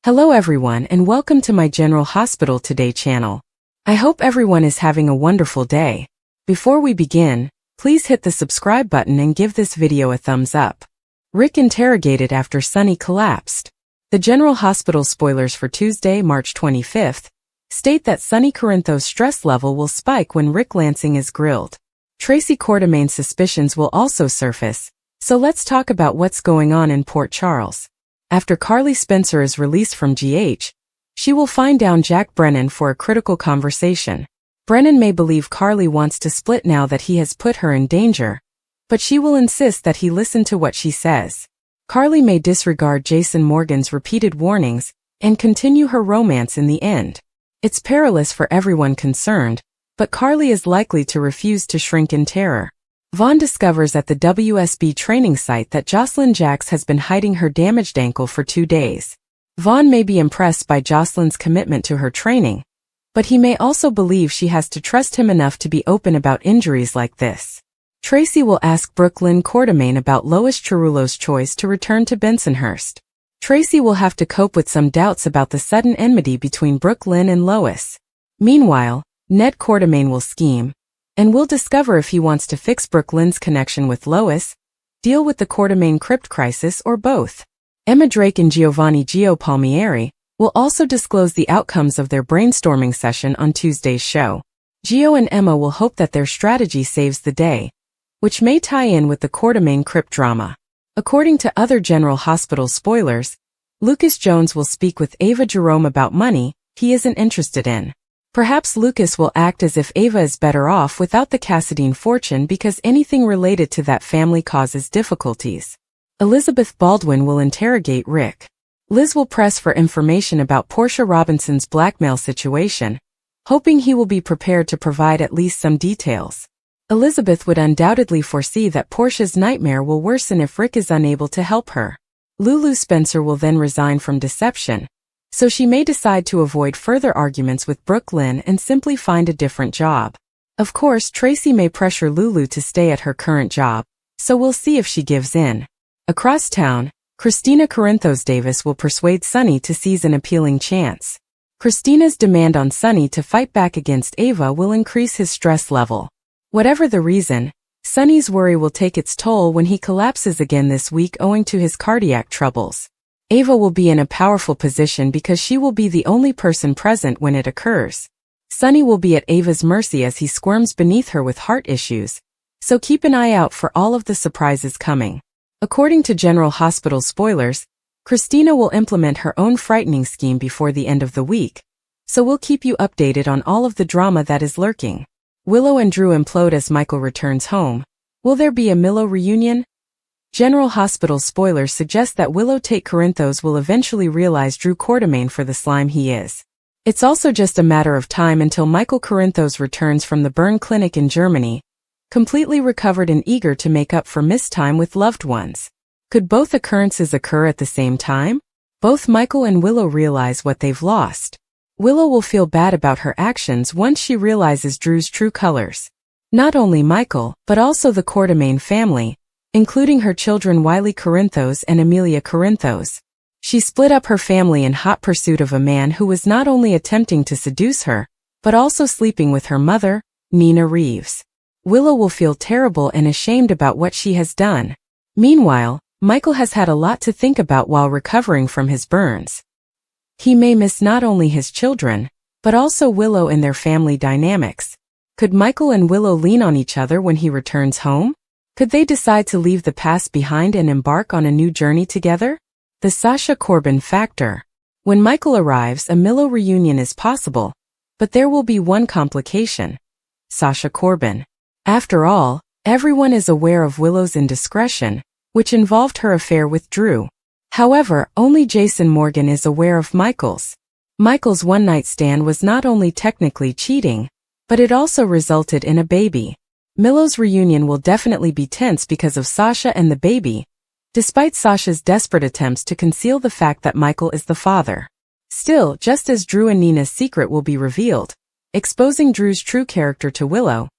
Hello everyone and welcome to my General Hospital Today channel. I hope everyone is having a wonderful day. Before we begin, please hit the subscribe button and give this video a thumbs up. Rick interrogated after Sonny collapsed. The General Hospital spoilers for Tuesday, March 25th, state that Sonny Corinthos' stress level will spike when Rick Lansing is grilled. Tracy Quartermain's suspicions will also surface, so let's talk about what's going on in Port Charles. After Carly Spencer is released from GH, she will find down Jack Brennan for a critical conversation. Brennan may believe Carly wants to split now that he has put her in danger, but she will insist that he listen to what she says. Carly may disregard Jason Morgan's repeated warnings and continue her romance in the end. It's perilous for everyone concerned, but Carly is likely to refuse to shrink in terror. Vaughn discovers at the WSB training site that Jocelyn Jacks has been hiding her damaged ankle for 2 days. Vaughn may be impressed by Jocelyn's commitment to her training, but he may also believe she has to trust him enough to be open about injuries like this. Tracy will ask Brooklyn Quartermain about Lois Cerullo's choice to return to Bensonhurst. Tracy will have to cope with some doubts about the sudden enmity between Brooklyn and Lois. Meanwhile, Ned Quartermain will scheme, and we'll discover if he wants to fix Brooklyn's connection with Lois, deal with the Quartermain crypt crisis, or both. Emma Drake and Giovanni Gio Palmieri will also disclose the outcomes of their brainstorming session on Tuesday's show. Gio and Emma will hope that their strategy saves the day, which may tie in with the Quartermain crypt drama. According to other General Hospital spoilers, Lucas Jones will speak with Ava Jerome about money he isn't interested in. Perhaps Lucas will act as if Ava is better off without the Cassadine fortune because anything related to that family causes difficulties. Elizabeth Baldwin will interrogate Rick. Liz will press for information about Portia Robinson's blackmail situation, hoping he will be prepared to provide at least some details. Elizabeth would undoubtedly foresee that Portia's nightmare will worsen if Rick is unable to help her. Lulu Spencer will then resign from deception, so she may decide to avoid further arguments with Brooklyn and simply find a different job. Of course, Tracy may pressure Lulu to stay at her current job, so we'll see if she gives in. Across town, Christina Corinthos Davis will persuade Sonny to seize an appealing chance. Christina's demand on Sonny to fight back against Ava will increase his stress level. Whatever the reason, Sonny's worry will take its toll when he collapses again this week owing to his cardiac troubles. Ava will be in a powerful position because she will be the only person present when it occurs. Sonny will be at Ava's mercy as he squirms beneath her with heart issues, so keep an eye out for all of the surprises coming. According to General Hospital spoilers, Christina will implement her own frightening scheme before the end of the week, so we'll keep you updated on all of the drama that is lurking. Willow and Drew implode as Michael returns home. Will there be a Milo reunion? General Hospital spoilers suggest that Willow Tate Corinthos will eventually realize Drew Quartermain for the slime he is. It's also just a matter of time until Michael Corinthos returns from the burn clinic in Germany, completely recovered and eager to make up for missed time with loved ones. Could both occurrences occur at the same time? Both Michael and Willow realize what they've lost. Willow will feel bad about her actions once she realizes Drew's true colors. Not only Michael, but also the Quartermain family, including her children Wiley Corinthos and Amelia Corinthos. She split up her family in hot pursuit of a man who was not only attempting to seduce her, but also sleeping with her mother, Nina Reeves. Willow will feel terrible and ashamed about what she has done. Meanwhile, Michael has had a lot to think about while recovering from his burns. He may miss not only his children, but also Willow and their family dynamics. Could Michael and Willow lean on each other when he returns home? Could they decide to leave the past behind and embark on a new journey together? The Sasha Corbin factor. When Michael arrives, a Milo reunion is possible, but there will be one complication: Sasha Corbin. After all, everyone is aware of Willow's indiscretion, which involved her affair with Drew. However, only Jason Morgan is aware of Michael's. Michael's one-night stand was not only technically cheating, but it also resulted in a baby. Milo's reunion will definitely be tense because of Sasha and the baby, despite Sasha's desperate attempts to conceal the fact that Michael is the father. Still, just as Drew and Nina's secret will be revealed, exposing Drew's true character to Willow,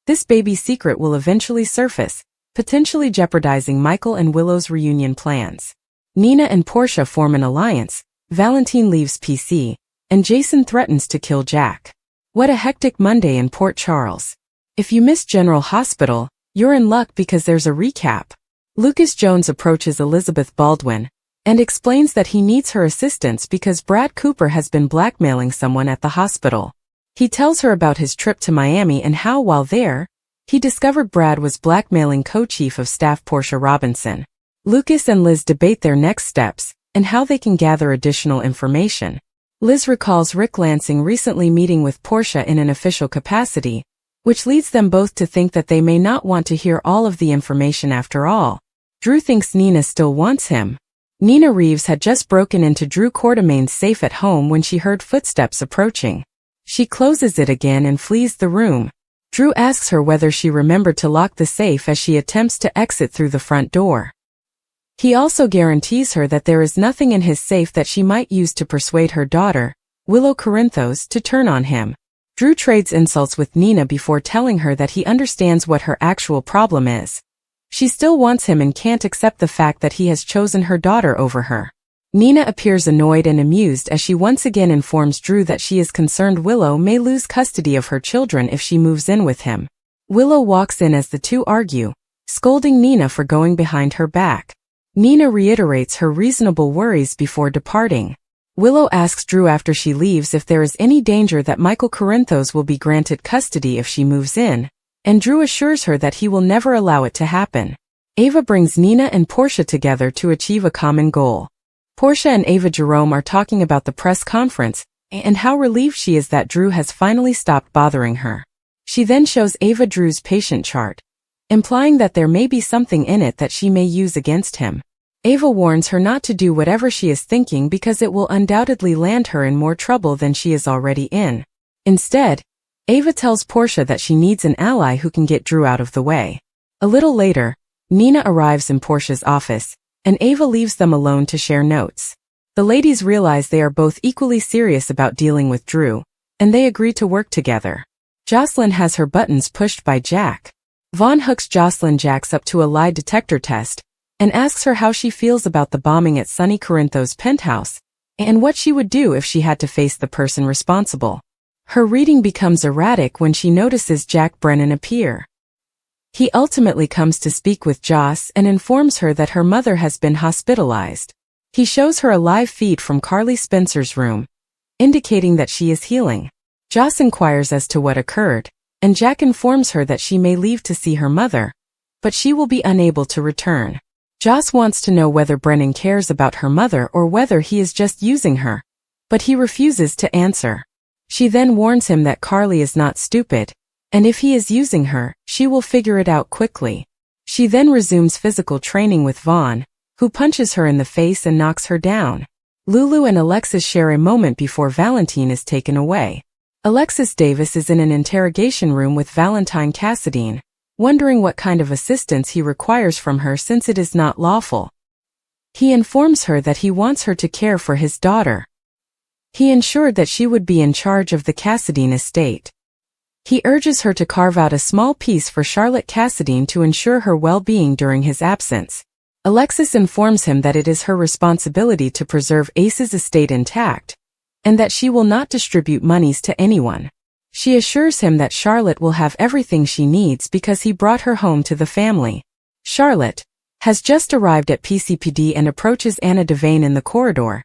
this baby's secret will eventually surface, potentially jeopardizing Michael and Willow's reunion plans. Nina and Portia form an alliance, Valentine leaves PC, and Jason threatens to kill Jack. What a hectic Monday in Port Charles. If you missed General Hospital, you're in luck because there's a recap. Lucas Jones approaches Elizabeth Baldwin and explains that he needs her assistance because Brad Cooper has been blackmailing someone at the hospital. He tells her about his trip to Miami and how, while there, he discovered Brad was blackmailing co-chief of staff Portia Robinson. Lucas and Liz debate their next steps and how they can gather additional information. Liz recalls Rick Lansing recently meeting with Portia in an official capacity, which leads them both to think that they may not want to hear all of the information after all. Drew thinks Nina still wants him. Nina Reeves had just broken into Drew Quartermain's safe at home when she heard footsteps approaching. She closes it again and flees the room. Drew asks her whether she remembered to lock the safe as she attempts to exit through the front door. He also guarantees her that there is nothing in his safe that she might use to persuade her daughter, Willow Corinthos, to turn on him. Drew trades insults with Nina before telling her that he understands what her actual problem is. She still wants him and can't accept the fact that he has chosen her daughter over her. Nina appears annoyed and amused as she once again informs Drew that she is concerned Willow may lose custody of her children if she moves in with him. Willow walks in as the two argue, scolding Nina for going behind her back. Nina reiterates her reasonable worries before departing. Willow asks Drew after she leaves if there is any danger that Michael Corinthos will be granted custody if she moves in, and Drew assures her that he will never allow it to happen. Ava brings Nina and Portia together to achieve a common goal. Portia and Ava Jerome are talking about the press conference and how relieved she is that Drew has finally stopped bothering her. She then shows Ava Drew's patient chart, implying that there may be something in it that she may use against him. Ava warns her not to do whatever she is thinking because it will undoubtedly land her in more trouble than she is already in. Instead, Ava tells Portia that she needs an ally who can get Drew out of the way. A little later, Nina arrives in Portia's office, and Ava leaves them alone to share notes. The ladies realize they are both equally serious about dealing with Drew, and they agree to work together. Jocelyn has her buttons pushed by Jack. Vaughn hooks Jocelyn Jacks up to a lie detector test, and asks her how she feels about the bombing at Sonny Corinthos' penthouse, and what she would do if she had to face the person responsible. Her reading becomes erratic when she notices Jack Brennan appear. He ultimately comes to speak with Joss and informs her that her mother has been hospitalized. He shows her a live feed from Carly Spencer's room, indicating that she is healing. Joss inquires as to what occurred, and Jack informs her that she may leave to see her mother, but she will be unable to return. Joss wants to know whether Brennan cares about her mother or whether he is just using her, but he refuses to answer. She then warns him that Carly is not stupid, and if he is using her, she will figure it out quickly. She then resumes physical training with Vaughn, who punches her in the face and knocks her down. Lulu and Alexis share a moment before Valentine is taken away. Alexis Davis is in an interrogation room with Valentine Cassadine, wondering what kind of assistance he requires from her since it is not lawful. He informs her that he wants her to care for his daughter. He ensured that she would be in charge of the Cassadine estate. He urges her to carve out a small piece for Charlotte Cassadine to ensure her well-being during his absence. Alexis informs him that it is her responsibility to preserve Ace's estate intact, and that she will not distribute monies to anyone. She assures him that Charlotte will have everything she needs because he brought her home to the family. Charlotte has just arrived at PCPD and approaches Anna Devane in the corridor,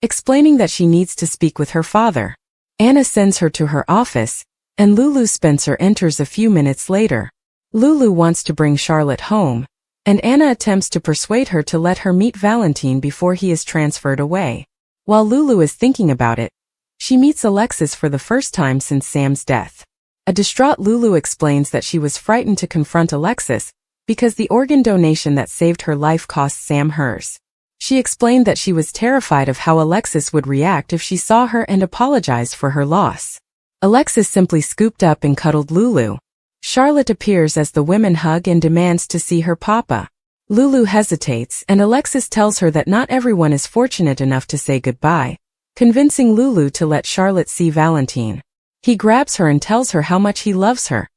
explaining that she needs to speak with her father. Anna sends her to her office, and Lulu Spencer enters a few minutes later. Lulu wants to bring Charlotte home, and Anna attempts to persuade her to let her meet Valentine before he is transferred away. While Lulu is thinking about it, she meets Alexis for the first time since Sam's death. A distraught Lulu explains that she was frightened to confront Alexis because the organ donation that saved her life cost Sam hers. She explained that she was terrified of how Alexis would react if she saw her and apologized for her loss. Alexis simply scooped up and cuddled Lulu. Charlotte appears as the women hug and demands to see her papa. Lulu hesitates and Alexis tells her that not everyone is fortunate enough to say goodbye, convincing Lulu to let Charlotte see Valentine. He grabs her and tells her how much he loves her,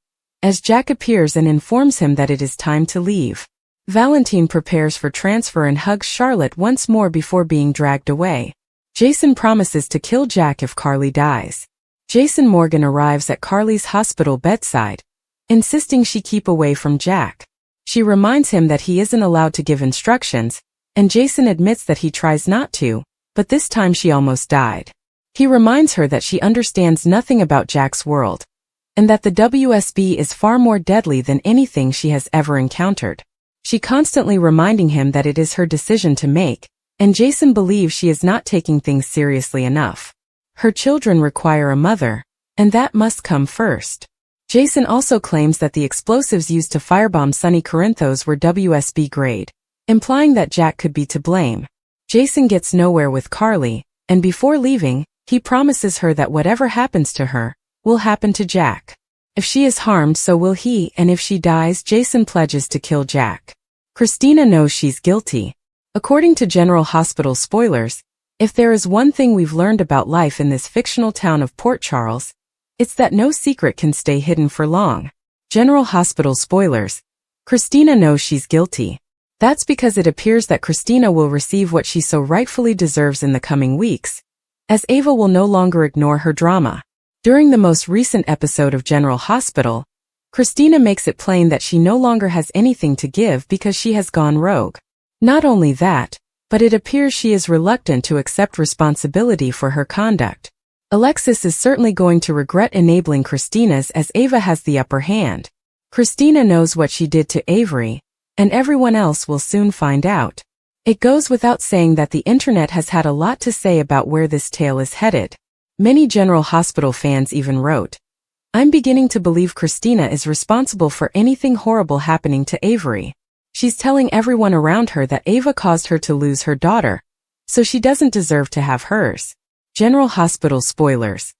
as Jack appears and informs him that it is time to leave. Valentine prepares for transfer and hugs Charlotte once more before being dragged away. Jason promises to kill Jack if Carly dies. Jason Morgan arrives at Carly's hospital bedside, insisting she keep away from Jack. She reminds him that he isn't allowed to give instructions, and Jason admits that he tries not to, but this time she almost died. He reminds her that she understands nothing about Jack's world, and that the WSB is far more deadly than anything she has ever encountered. She constantly reminding him that it is her decision to make, and Jason believes she is not taking things seriously enough. Her children require a mother, and that must come first. Jason also claims that the explosives used to firebomb Sonny Corinthos were WSB grade, implying that Jack could be to blame. Jason gets nowhere with Carly, and before leaving, he promises her that whatever happens to her will happen to Jack. If she is harmed, so will he, and if she dies, Jason pledges to kill Jack. Christina knows she's guilty. According to General Hospital spoilers, if there is one thing we've learned about life in this fictional town of Port Charles, it's that no secret can stay hidden for long. General Hospital spoilers. Christina knows she's guilty. That's because it appears that Christina will receive what she so rightfully deserves in the coming weeks, as Ava will no longer ignore her drama. During the most recent episode of General Hospital, Christina makes it plain that she no longer has anything to give because she has gone rogue. Not only that, but it appears she is reluctant to accept responsibility for her conduct. Alexis is certainly going to regret enabling Christina's, as Ava has the upper hand. Christina knows what she did to Avery, and everyone else will soon find out. It goes without saying that the internet has had a lot to say about where this tale is headed. Many General Hospital fans even wrote, "I'm beginning to believe Christina is responsible for anything horrible happening to Avery. She's telling everyone around her that Ava caused her to lose her daughter, so she doesn't deserve to have hers." General Hospital spoilers.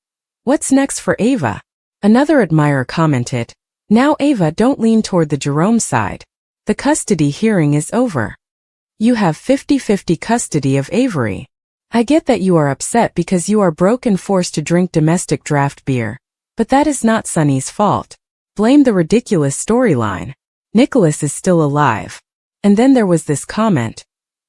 What's next for Ava? Another admirer commented, "Now Ava, don't lean toward the Jerome side. The custody hearing is over. You have 50-50 custody of Avery. I get that you are upset because you are broke and forced to drink domestic draft beer, but that is not Sonny's fault. Blame the ridiculous storyline. Nicholas is still alive." And then there was this comment,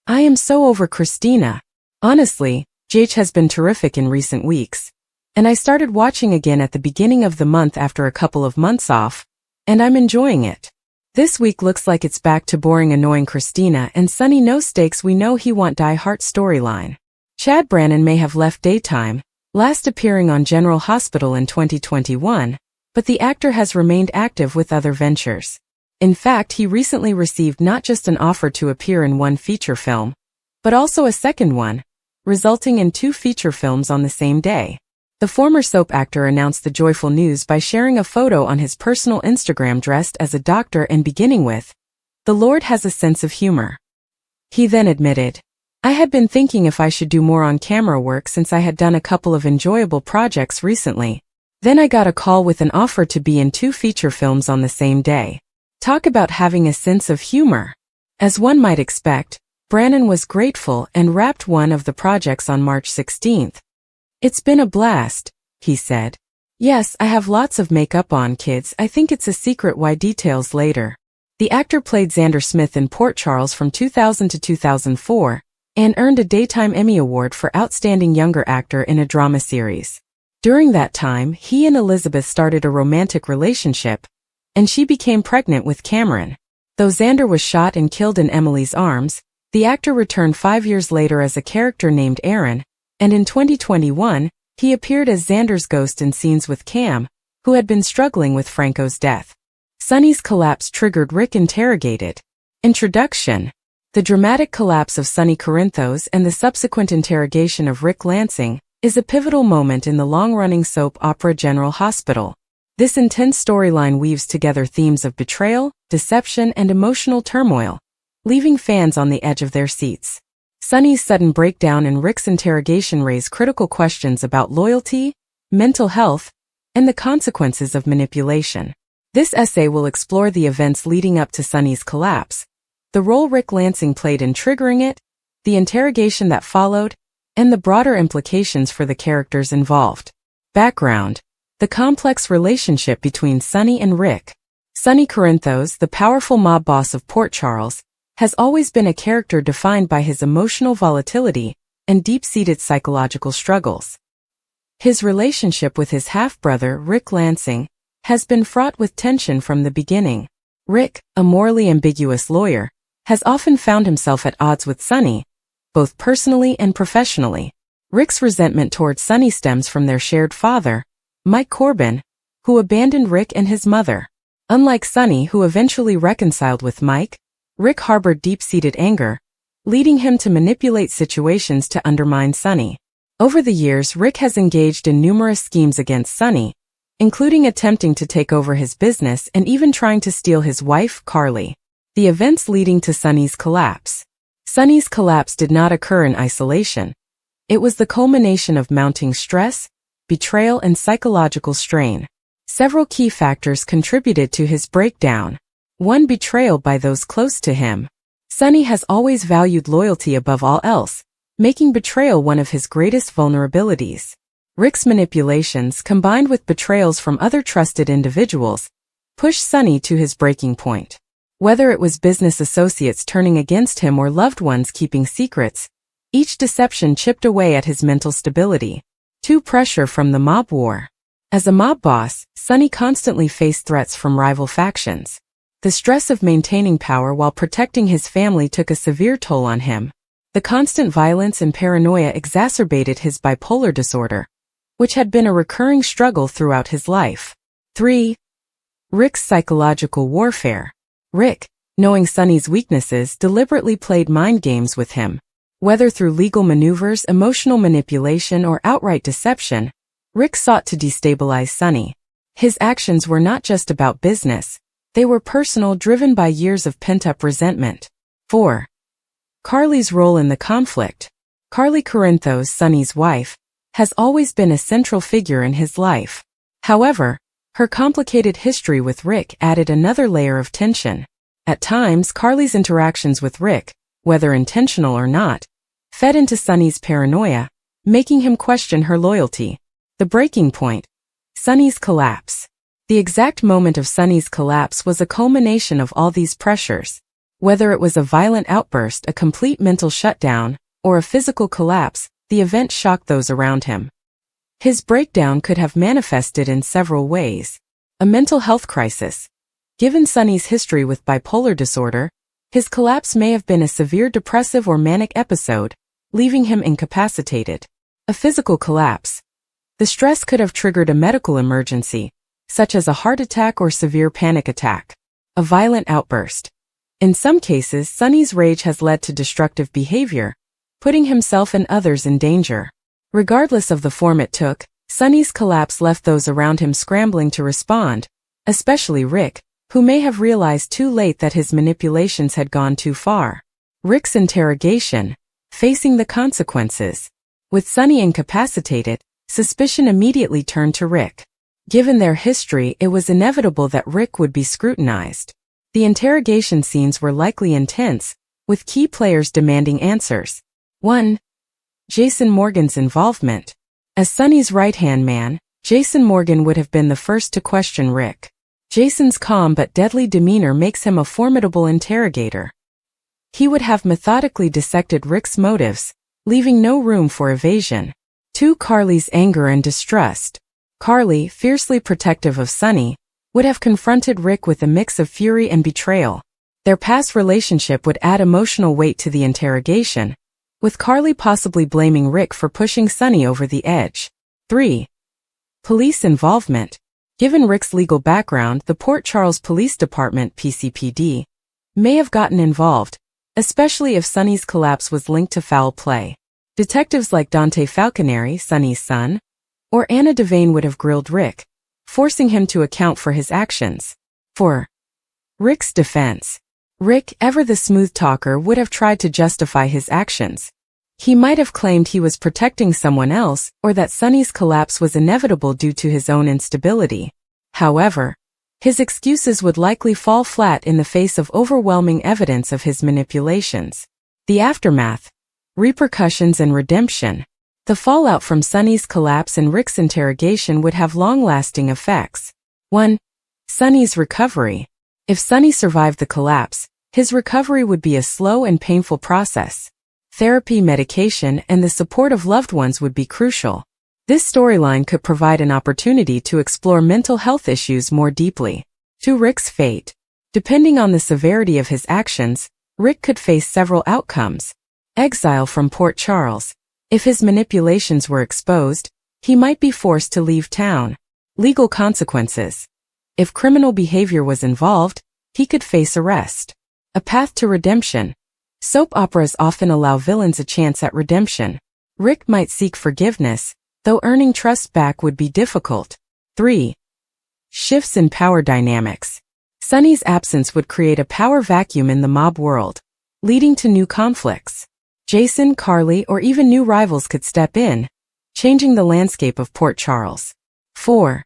"I am so over Christina. Honestly, JH has been terrific in recent weeks. And I started watching again at the beginning of the month after a couple of months off, and I'm enjoying it. This week looks like it's back to boring annoying Christina and Sonny no stakes we know he want die-hard storyline." Chad Brannon may have left daytime, last appearing on General Hospital in 2021, but the actor has remained active with other ventures. In fact, he recently received not just an offer to appear in one feature film, but also a second one, resulting in 2 feature films on the same day. The former soap actor announced the joyful news by sharing a photo on his personal Instagram dressed as a doctor and beginning with, "The Lord has a sense of humor." He then admitted, "I had been thinking if I should do more on-camera work since I had done a couple of enjoyable projects recently. Then I got a call with an offer to be in 2 feature films on the same day. Talk about having a sense of humor." As one might expect, Brannon was grateful and wrapped one of the projects on March 16th. "It's been a blast," he said. "Yes, I have lots of makeup on, kids. I think it's a secret why, details later." The actor played Xander Smith in Port Charles from 2000 to 2004 and earned a Daytime Emmy Award for Outstanding Younger Actor in a Drama Series. During that time, he and Elizabeth started a romantic relationship, and she became pregnant with Cameron. Though Xander was shot and killed in Emily's arms, the actor returned 5 years later as a character named Aaron, and in 2021, he appeared as Xander's ghost in scenes with Cam, who had been struggling with Franco's death. Sonny's collapse triggered Rick interrogated. Introduction. The dramatic collapse of Sonny Corinthos and the subsequent interrogation of Rick Lansing is a pivotal moment in the long-running soap opera General Hospital. This intense storyline weaves together themes of betrayal, deception, and emotional turmoil, leaving fans on the edge of their seats. Sonny's sudden breakdown and Rick's interrogation raise critical questions about loyalty, mental health, and the consequences of manipulation. This essay will explore the events leading up to Sonny's collapse, the role Rick Lansing played in triggering it, the interrogation that followed, and the broader implications for the characters involved. Background. The complex relationship between Sonny and Rick. Sonny Corinthos, the powerful mob boss of Port Charles, has always been a character defined by his emotional volatility and deep-seated psychological struggles. His relationship with his half-brother, Rick Lansing, has been fraught with tension from the beginning. Rick, a morally ambiguous lawyer, has often found himself at odds with Sonny, both personally and professionally. Rick's resentment toward Sonny stems from their shared father, Mike Corbin, who abandoned Rick and his mother. Unlike Sonny, who eventually reconciled with Mike, Rick harbored deep-seated anger, leading him to manipulate situations to undermine Sonny. Over the years, Rick has engaged in numerous schemes against Sonny, including attempting to take over his business and even trying to steal his wife, Carly. The events leading to Sonny's collapse. Sonny's collapse did not occur in isolation. It was the culmination of mounting stress, betrayal, and psychological strain. Several key factors contributed to his breakdown. 1. Betrayal by those close to him. Sonny has always valued loyalty above all else, making betrayal one of his greatest vulnerabilities. Rick's manipulations, combined with betrayals from other trusted individuals, pushed Sonny to his breaking point. Whether it was business associates turning against him or loved ones keeping secrets, each deception chipped away at his mental stability. 2. Pressure from the mob war. As a mob boss, Sonny constantly faced threats from rival factions. The stress of maintaining power while protecting his family took a severe toll on him. The constant violence and paranoia exacerbated his bipolar disorder, which had been a recurring struggle throughout his life. 3. Rick's psychological warfare. Rick, knowing Sonny's weaknesses, deliberately played mind games with him. Whether through legal maneuvers, emotional manipulation, or outright deception, Rick sought to destabilize Sonny. His actions were not just about business, they were personal, driven by years of pent-up resentment. 4. Carly's role in the conflict. Carly Corinthos, Sonny's wife, has always been a central figure in his life. However, her complicated history with Rick added another layer of tension. At times, Carly's interactions with Rick, whether intentional or not, fed into Sonny's paranoia, making him question her loyalty. The breaking point. Sonny's collapse. The exact moment of Sonny's collapse was a culmination of all these pressures. Whether it was a violent outburst, a complete mental shutdown, or a physical collapse, the event shocked those around him. His breakdown could have manifested in several ways. A mental health crisis. Given Sonny's history with bipolar disorder, his collapse may have been a severe depressive or manic episode, leaving him incapacitated. A physical collapse. The stress could have triggered a medical emergency, such as a heart attack or severe panic attack. A violent outburst. In some cases, Sonny's rage has led to destructive behavior, putting himself and others in danger. Regardless of the form it took, Sonny's collapse left those around him scrambling to respond, especially Rick, who may have realized too late that his manipulations had gone too far. Rick's interrogation, facing the consequences. With Sonny incapacitated, suspicion immediately turned to Rick. Given their history, it was inevitable that Rick would be scrutinized. The interrogation scenes were likely intense, with key players demanding answers. 1. Jason Morgan's involvement. As Sonny's right-hand man, Jason Morgan would have been the first to question Rick. Jason's calm but deadly demeanor makes him a formidable interrogator. He would have methodically dissected Rick's motives, leaving no room for evasion. 2. Carly's anger and distrust. Carly, fiercely protective of Sonny, would have confronted Rick with a mix of fury and betrayal. Their past relationship would add emotional weight to the interrogation, with Carly possibly blaming Rick for pushing Sonny over the edge. 3. Police involvement. Given Rick's legal background, the Port Charles Police Department (PCPD) may have gotten involved, especially if Sonny's collapse was linked to foul play. Detectives like Dante Falconeri, Sonny's son, or Anna Devane would have grilled Rick, forcing him to account for his actions. 4. Rick's defense. Rick, ever the smooth talker, would have tried to justify his actions. He might have claimed he was protecting someone else, or that Sonny's collapse was inevitable due to his own instability. However, his excuses would likely fall flat in the face of overwhelming evidence of his manipulations. The aftermath. Repercussions and redemption. The fallout from Sonny's collapse and Rick's interrogation would have long-lasting effects. 1. Sonny's recovery. If Sonny survived the collapse, his recovery would be a slow and painful process. Therapy, medication, and the support of loved ones would be crucial. This storyline could provide an opportunity to explore mental health issues more deeply. 2. Rick's fate. Depending on the severity of his actions, Rick could face several outcomes. Exile from Port Charles. If his manipulations were exposed, he might be forced to leave town. Legal consequences. If criminal behavior was involved, he could face arrest. A path to redemption. Soap operas often allow villains a chance at redemption. Rick might seek forgiveness, though earning trust back would be difficult. 3. Shifts in power dynamics. Sonny's absence would create a power vacuum in the mob world, leading to new conflicts. Jason, Carly, or even new rivals could step in, changing the landscape of Port Charles. 4.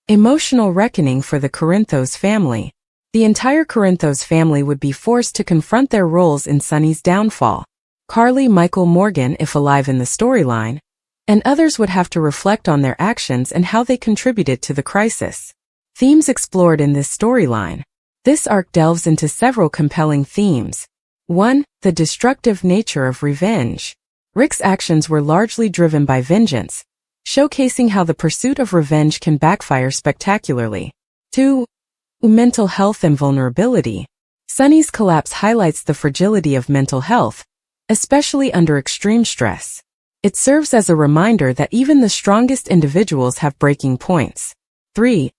Emotional reckoning for the Corinthos family. The entire Corinthos family would be forced to confront their roles in Sonny's downfall. Carly, Michael, Morgan, if alive in the storyline, and others would have to reflect on their actions and how they contributed to the crisis. Themes explored in this storyline. This arc delves into several compelling themes. 1. The destructive nature of revenge. Rick's actions were largely driven by vengeance, showcasing how the pursuit of revenge can backfire spectacularly. 2. Mental health and vulnerability. Sonny's collapse highlights the fragility of mental health, especially under extreme stress. It serves as a reminder that even the strongest individuals have breaking points. 3.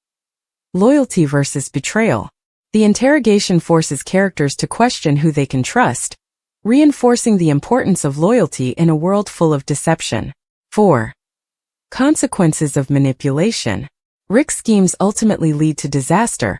Loyalty versus betrayal. The interrogation forces characters to question who they can trust, reinforcing the importance of loyalty in a world full of deception. 4. Consequences of manipulation. Rick's schemes ultimately lead to disaster,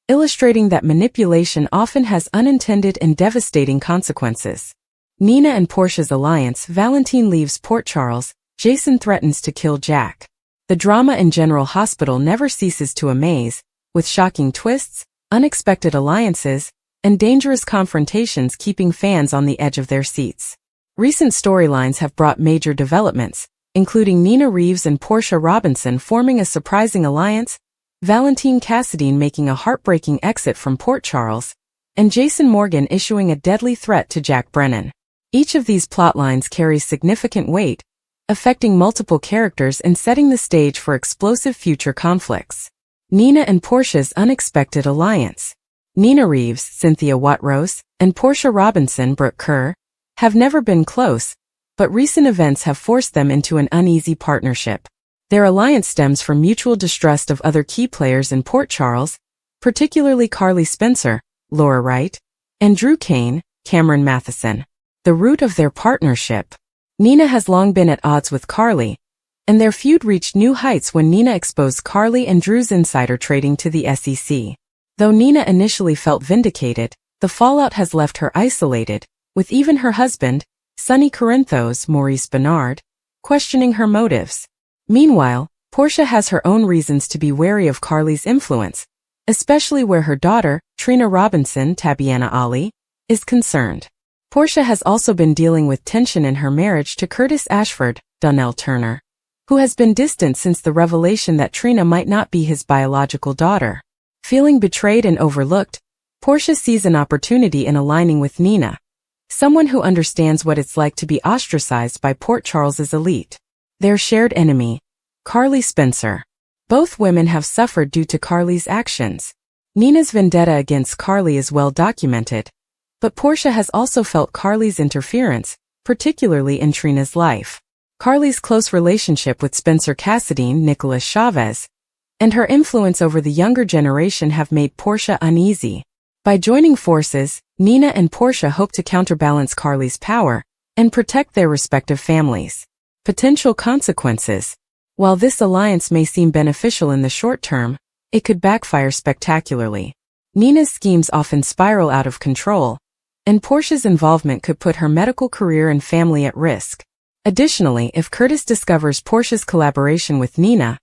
illustrating that manipulation often has unintended and devastating consequences. Nina and Portia's alliance. Valentine leaves Port Charles, Jason threatens to kill Jack. The drama in General Hospital never ceases to amaze, with shocking twists, unexpected alliances, and dangerous confrontations keeping fans on the edge of their seats. Recent storylines have brought major developments, including Nina Reeves and Portia Robinson forming a surprising alliance, Valentine Cassadine making a heartbreaking exit from Port Charles, and Jason Morgan issuing a deadly threat to Jack Brennan. Each of these plotlines carries significant weight, affecting multiple characters and setting the stage for explosive future conflicts. Nina and Portia's unexpected alliance. Nina Reeves, Cynthia Watrose, and Portia Robinson, Brooke Kerr, have never been close, but recent events have forced them into an uneasy partnership. Their alliance stems from mutual distrust of other key players in Port Charles, particularly Carly Spencer, Laura Wright, and Drew Kane, Cameron Matheson. The root of their partnership. Nina has long been at odds with Carly, and their feud reached new heights when Nina exposed Carly and Drew's insider trading to the SEC. Though Nina initially felt vindicated, the fallout has left her isolated, with even her husband, Sonny Corinthos, Maurice Bernard, questioning her motives. Meanwhile, Portia has her own reasons to be wary of Carly's influence, especially where her daughter, Trina Robinson, Tabiana Ali, is concerned. Portia has also been dealing with tension in her marriage to Curtis Ashford, Donnell Turner, who has been distant since the revelation that Trina might not be his biological daughter. Feeling betrayed and overlooked, Portia sees an opportunity in aligning with Nina, someone who understands what it's like to be ostracized by Port Charles's elite. Their shared enemy, Carly Spencer. Both women have suffered due to Carly's actions. Nina's vendetta against Carly is well documented, but Portia has also felt Carly's interference, particularly in Trina's life. Carly's close relationship with Spencer Cassadine, Nicholas Chavez, and her influence over the younger generation have made Portia uneasy. By joining forces, Nina and Portia hope to counterbalance Carly's power and protect their respective families. Potential consequences. While this alliance may seem beneficial in the short term, it could backfire spectacularly. Nina's schemes often spiral out of control, and Portia's involvement could put her medical career and family at risk. Additionally, if Curtis discovers Portia's collaboration with Nina,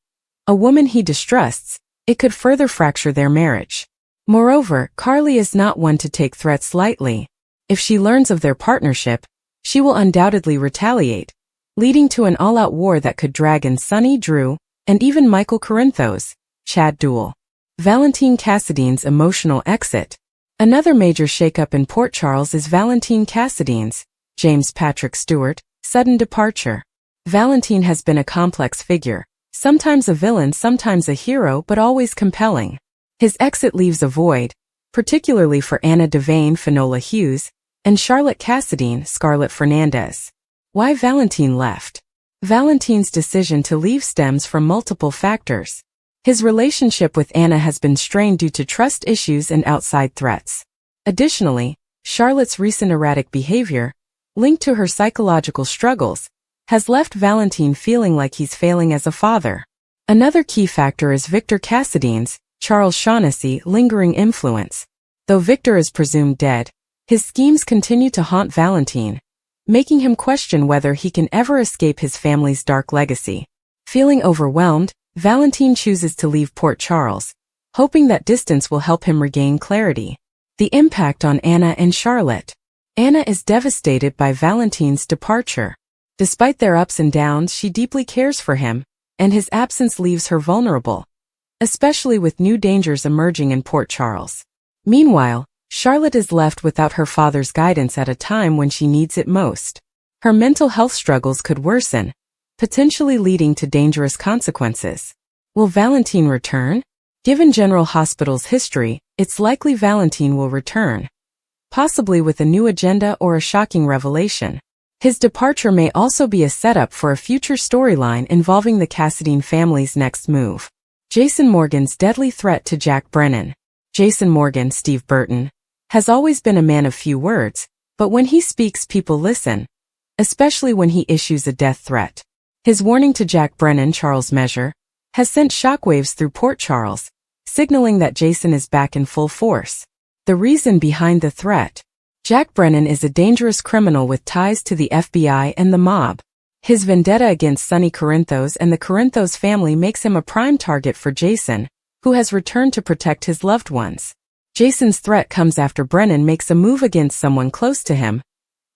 a woman he distrusts, it could further fracture their marriage. Moreover, Carly is not one to take threats lightly. If she learns of their partnership, she will undoubtedly retaliate, leading to an all-out war that could drag in Sonny, Drew, and even Michael Corinthos, Chad Duell. Valentine Cassadine's emotional exit. Another major shakeup in Port Charles is Valentine Cassadine's, James Patrick Stewart, sudden departure. Valentine has been a complex figure, sometimes a villain, sometimes a hero, but always compelling. His exit leaves a void, particularly for Anna Devane, Finola Hughes, and Charlotte Cassadine, Scarlett Fernandez. Why Valentine left? Valentine's decision to leave stems from multiple factors. His relationship with Anna has been strained due to trust issues and outside threats. Additionally, Charlotte's recent erratic behavior, linked to her psychological struggles, has left Valentine feeling like he's failing as a father. Another key factor is Victor Cassadine's, Charles Shaughnessy, lingering influence. Though Victor is presumed dead, his schemes continue to haunt Valentine, making him question whether he can ever escape his family's dark legacy. Feeling overwhelmed, Valentine chooses to leave Port Charles, hoping that distance will help him regain clarity. The impact on Anna and Charlotte. Anna is devastated by Valentine's departure. Despite their ups and downs, she deeply cares for him, and his absence leaves her vulnerable, especially with new dangers emerging in Port Charles. Meanwhile, Charlotte is left without her father's guidance at a time when she needs it most. Her mental health struggles could worsen, potentially leading to dangerous consequences. Will Valentine return? Given General Hospital's history, it's likely Valentine will return, possibly with a new agenda or a shocking revelation. His departure may also be a setup for a future storyline involving the Cassadine family's next move. Jason Morgan's deadly threat to Jack Brennan. Jason Morgan, Steve Burton, has always been a man of few words, but when he speaks, people listen, especially when he issues a death threat. His warning to Jack Brennan, Charles Measure, has sent shockwaves through Port Charles, signaling that Jason is back in full force. The reason behind the threat. Jack Brennan is a dangerous criminal with ties to the FBI and the mob. His vendetta against Sonny Corinthos and the Corinthos family makes him a prime target for Jason, who has returned to protect his loved ones. Jason's threat comes after Brennan makes a move against someone close to him,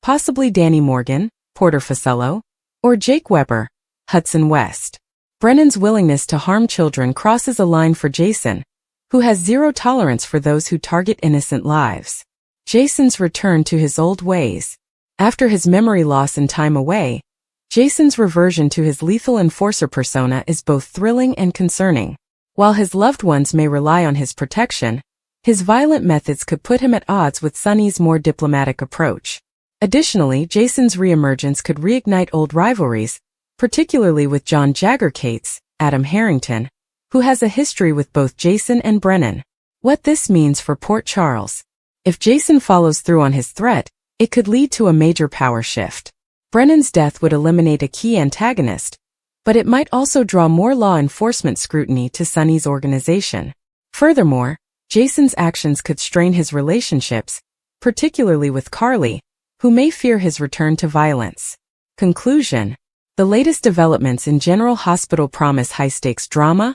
possibly Danny Morgan, Porter Facello, or Jake Weber, Hudson West. Brennan's willingness to harm children crosses a line for Jason, who has zero tolerance for those who target innocent lives. Jason's return to his old ways. After his memory loss and time away, Jason's reversion to his lethal enforcer persona is both thrilling and concerning. While his loved ones may rely on his protection, his violent methods could put him at odds with Sonny's more diplomatic approach. Additionally, Jason's reemergence could reignite old rivalries, particularly with John Jagger Cates, Adam Harrington, who has a history with both Jason and Brennan. What this means for Port Charles. If Jason follows through on his threat, it could lead to a major power shift. Brennan's death would eliminate a key antagonist, but it might also draw more law enforcement scrutiny to Sonny's organization. Furthermore, Jason's actions could strain his relationships, particularly with Carly, who may fear his return to violence. Conclusion. The latest developments in General Hospital promise high-stakes drama,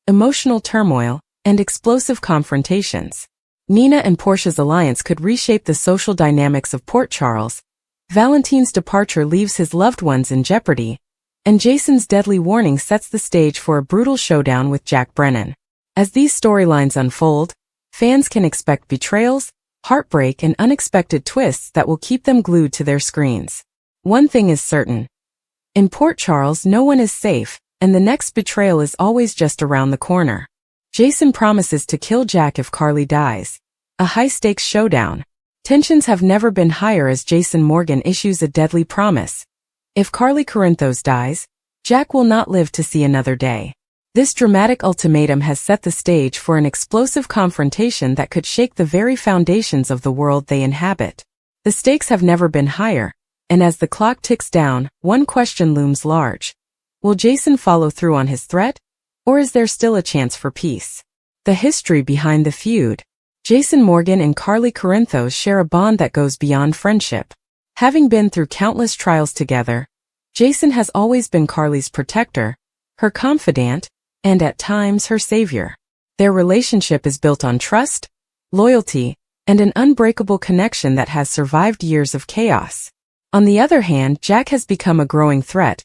emotional turmoil, and explosive confrontations. Nina and Portia's alliance could reshape the social dynamics of Port Charles. Valentine's departure leaves his loved ones in jeopardy, and Jason's deadly warning sets the stage for a brutal showdown with Jack Brennan. As these storylines unfold, fans can expect betrayals, heartbreak, and unexpected twists that will keep them glued to their screens. One thing is certain. In Port Charles, no one is safe, and the next betrayal is always just around the corner. Jason promises to kill Jack if Carly dies. A high-stakes showdown. Tensions have never been higher as Jason Morgan issues a deadly promise. If Carly Corinthos dies, Jack will not live to see another day. This dramatic ultimatum has set the stage for an explosive confrontation that could shake the very foundations of the world they inhabit. The stakes have never been higher, and as the clock ticks down, one question looms large. Will Jason follow through on his threat? Or is there still a chance for peace? The history behind the feud. Jason Morgan and Carly Corinthos share a bond that goes beyond friendship. Having been through countless trials together, Jason has always been Carly's protector, her confidant, and at times her savior. Their relationship is built on trust, loyalty, and an unbreakable connection that has survived years of chaos. On the other hand, Jack has become a growing threat,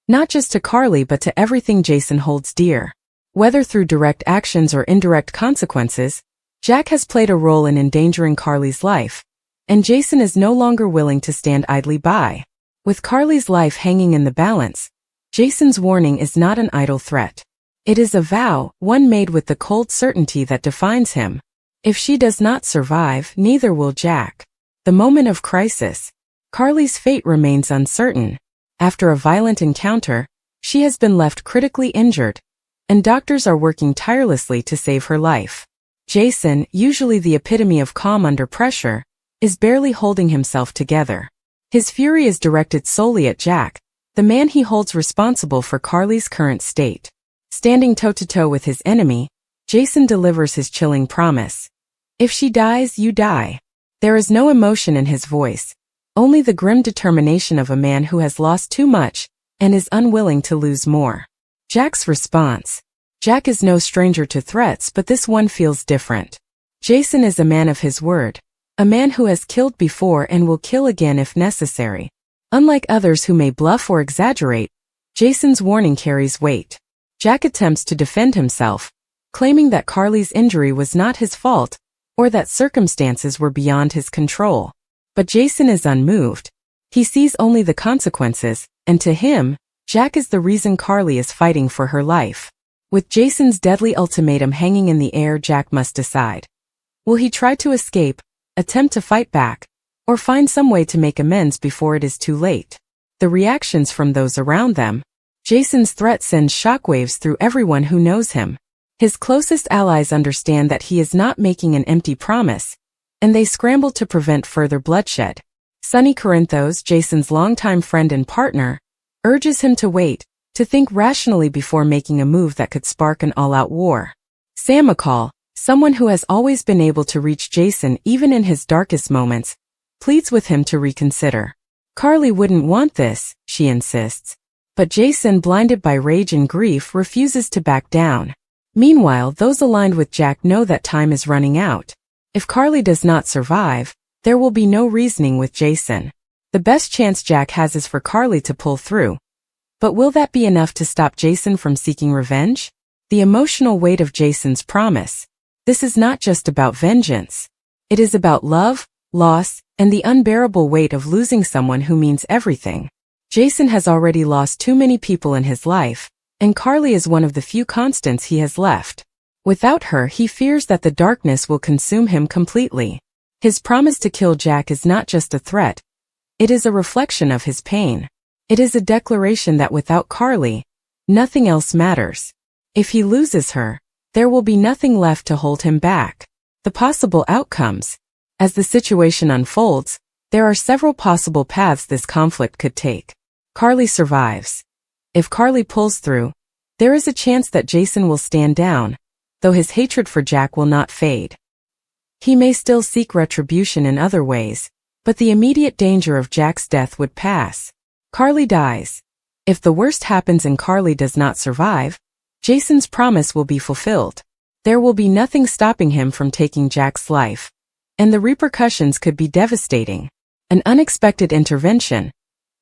not just to Carly but to everything Jason holds dear. Whether through direct actions or indirect consequences, Jack has played a role in endangering Carly's life, and Jason is no longer willing to stand idly by. With Carly's life hanging in the balance, Jason's warning is not an idle threat. It is a vow, one made with the cold certainty that defines him. If she does not survive, neither will Jack. The moment of crisis. Carly's fate remains uncertain. After a violent encounter, she has been left critically injured, and doctors are working tirelessly to save her life. Jason, usually the epitome of calm under pressure, is barely holding himself together. His fury is directed solely at Jack, the man he holds responsible for Carly's current state. Standing toe-to-toe with his enemy, Jason delivers his chilling promise. If she dies, you die. There is no emotion in his voice, only the grim determination of a man who has lost too much and is unwilling to lose more. Jack's response. Jack is no stranger to threats, but this one feels different. Jason is a man of his word, a man who has killed before and will kill again if necessary. Unlike others who may bluff or exaggerate, Jason's warning carries weight. Jack attempts to defend himself, claiming that Carly's injury was not his fault, or that circumstances were beyond his control. But Jason is unmoved. He sees only the consequences, and to him, Jack is the reason Carly is fighting for her life. With Jason's deadly ultimatum hanging in the air, Jack must decide. Will he try to escape, attempt to fight back, or find some way to make amends before it is too late? The reactions from those around them. Jason's threat sends shockwaves through everyone who knows him. His closest allies understand that he is not making an empty promise, and they scramble to prevent further bloodshed. Sonny, Jason's longtime friend and partner, urges him to wait, to think rationally before making a move that could spark an all-out war. Sam, someone who has always been able to reach Jason even in his darkest moments, pleads with him to reconsider. Carly wouldn't want this, she insists. But Jason, blinded by rage and grief, refuses to back down. Meanwhile, those aligned with Jack know that time is running out. If Carly does not survive, there will be no reasoning with Jason. The best chance Jack has is for Carly to pull through. But will that be enough to stop Jason from seeking revenge? The emotional weight of Jason's promise. This is not just about vengeance. It is about love, loss, and the unbearable weight of losing someone who means everything. Jason has already lost too many people in his life, and Carly is one of the few constants he has left. Without her, he fears that the darkness will consume him completely. His promise to kill Jack is not just a threat. It is a reflection of his pain. It is a declaration that without Carly, nothing else matters. If he loses her, there will be nothing left to hold him back. The possible outcomes. As the situation unfolds, there are several possible paths this conflict could take. Carly survives. If Carly pulls through, there is a chance that Jason will stand down, though his hatred for Jack will not fade. He may still seek retribution in other ways, but the immediate danger of Jack's death would pass. Carly dies. If the worst happens and Carly does not survive, Jason's promise will be fulfilled. There will be nothing stopping him from taking Jack's life, and the repercussions could be devastating. An unexpected intervention.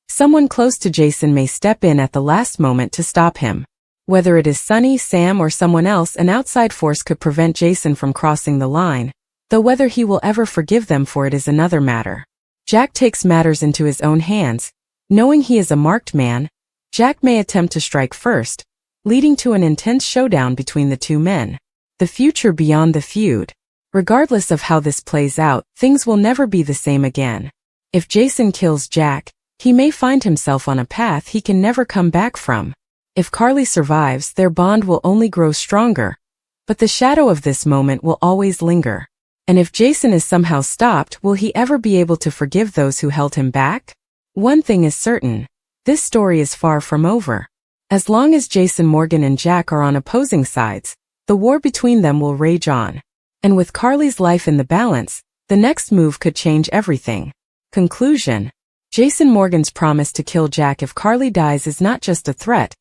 Someone close to Jason may step in at the last moment to stop him. Whether it is Sonny, Sam, or someone else, an outside force could prevent Jason from crossing the line, though whether he will ever forgive them for it is another matter. Jack takes matters into his own hands. Knowing he is a marked man, Jack may attempt to strike first, leading to an intense showdown between the two men. The future beyond the feud. Regardless of how this plays out, things will never be the same again. If Jason kills Jack, he may find himself on a path he can never come back from. If Carly survives, their bond will only grow stronger, but the shadow of this moment will always linger. And if Jason is somehow stopped, will he ever be able to forgive those who held him back? One thing is certain. This story is far from over. As long as Jason Morgan and Jack are on opposing sides, the war between them will rage on. And with Carly's life in the balance, the next move could change everything. Conclusion. Jason Morgan's promise to kill Jack if Carly dies is not just a threat,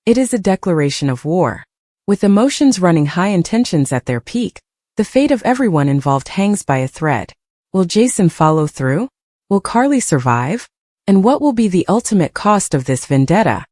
it is a declaration of war. With emotions running high and tensions at their peak, the fate of everyone involved hangs by a thread. Will Jason follow through? Will Carly survive? And what will be the ultimate cost of this vendetta?